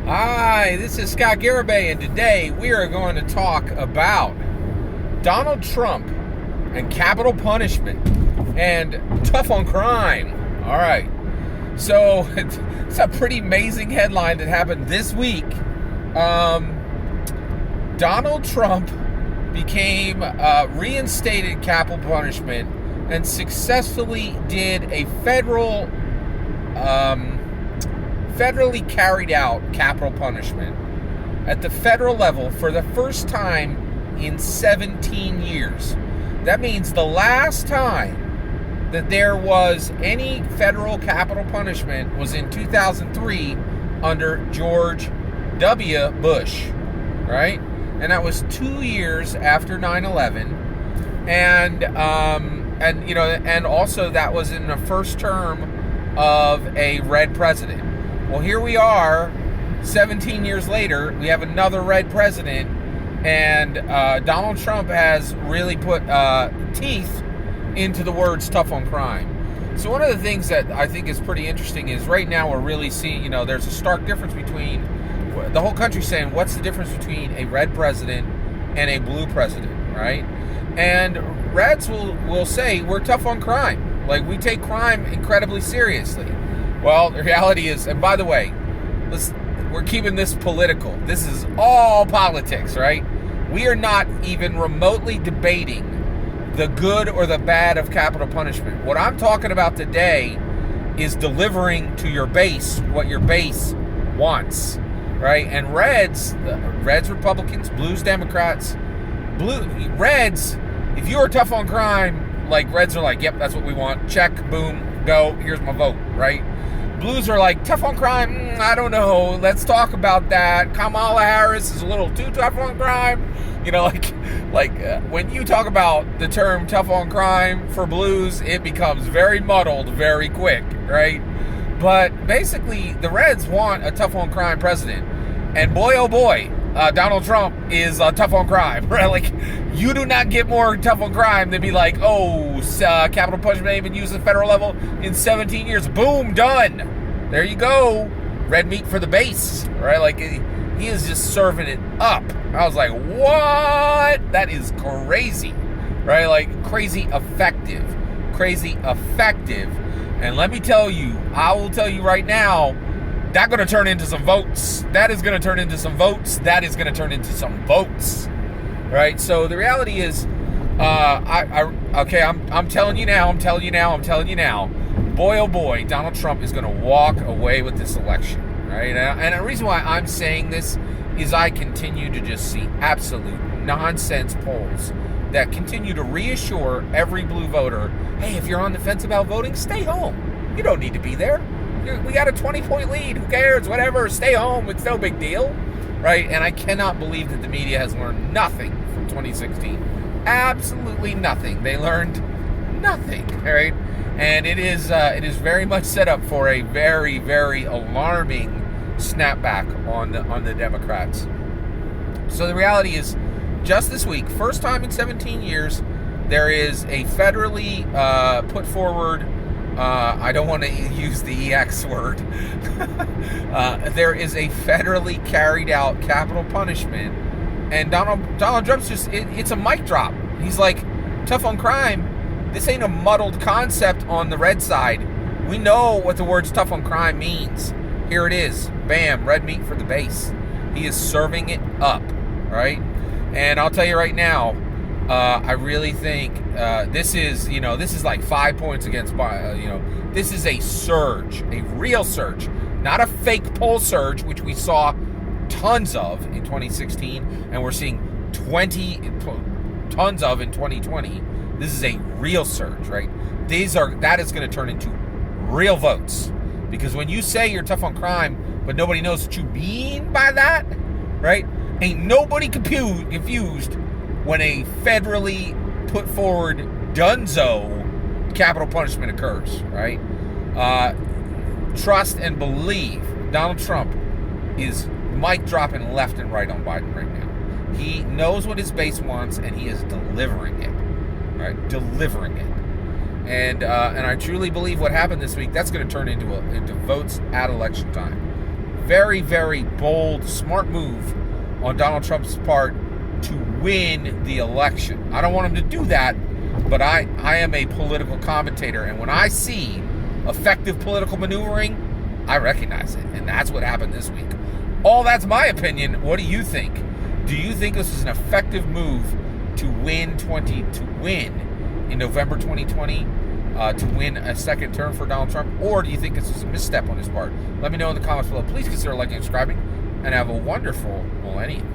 Hi, this is Scott Garibay, and today we are going to talk about Donald Trump and capital punishment and tough on crime. All right, so it's a pretty amazing headline that happened this week. Donald Trump became reinstated capital punishment and successfully did a federally carried out capital punishment at the federal level for the first time in 17 years. That means the last time that there was any federal capital punishment was in 2003 under George W. Bush, right? And that was 2 years after 9/11, and also that was in the first term of a red president. Well, here we are, 17 years later, we have another red president, and Donald Trump has really put teeth into the words tough on crime. So one of the things that I think is pretty interesting is right now we're really seeing, there's a stark difference between, the whole country saying, what's the difference between a red president and a blue president, right? And reds will say, we're tough on crime. Like, we take crime incredibly seriously. Well, the reality is, and by the way, we're keeping this political. This is all politics, right? We are not even remotely debating the good or the bad of capital punishment. What I'm talking about today is delivering to your base what your base wants, right? And reds, Republicans, blues, Democrats, reds, if you are tough on crime, like reds are like, yep, that's what we want. Check, boom, go, here's my vote, right? Blues are like, tough on crime, I don't know, let's talk about that. Kamala Harris is a little too tough on crime. When you talk about the term tough on crime for blues, it becomes very muddled very quick, right? But basically, the Reds want a tough on crime president. And boy, oh boy, Donald Trump is tough on crime, right? Like, you do not get more tough on crime than be like, capital punishment ain't been used at the federal level in 17 years. Boom, done. There you go. Red meat for the base, right? Like, he is just serving it up. I was like, what? That is crazy, right? Like, crazy effective. And let me tell you, I will tell you right now, that's going to turn into some votes. That is going to turn into some votes. That is going to turn into some votes. Right? So the reality is, I'm telling you now, boy, oh boy, Donald Trump is going to walk away with this election. Right? And the reason why I'm saying this is I continue to just see absolute nonsense polls that continue to reassure every blue voter, hey, if you're on the fence about voting, stay home. You don't need to be there. We got a 20-point lead. Who cares? Whatever. Stay home. It's no big deal. Right? And I cannot believe that the media has learned nothing from 2016. Absolutely nothing. They learned nothing. Right? And it is very much set up for a very, very alarming snapback on the Democrats. So the reality is, just this week, first time in 17 years, there is a federally put forward, I don't want to use the EX word, there is a federally carried out capital punishment, and Donald Trump's just, it's a mic drop. He's like, tough on crime, this ain't a muddled concept on the red side. We know what the words tough on crime means. Here it is. Bam, red meat for the base. He is serving it up, right? And I'll tell you right now, I really think this is like 5 points against, this is a surge, a real surge, not a fake poll surge, which we saw tons of in 2016, and we're seeing tons of in 2020. This is a real surge, right? That is going to turn into real votes, because when you say you're tough on crime, but nobody knows what you mean by that, right? Ain't nobody confused when a federally put forward dunzo capital punishment occurs, right? Trust and believe Donald Trump is mic dropping left and right on Biden right now. He knows what his base wants, and he is delivering it, right? Delivering it. And I truly believe what happened this week, that's going to turn into votes at election time. very, very bold, smart move on Donald Trump's part to win the election. I don't want him to do that, but I am a political commentator, and when I see effective political maneuvering, I recognize it, and that's what happened this week. All that's my opinion. What do you think? Do you think this is an effective move to win in November 2020, to win a second term for Donald Trump, or do you think this is a misstep on his part? Let me know in the comments below. Please consider liking and subscribing, and have a wonderful millennium.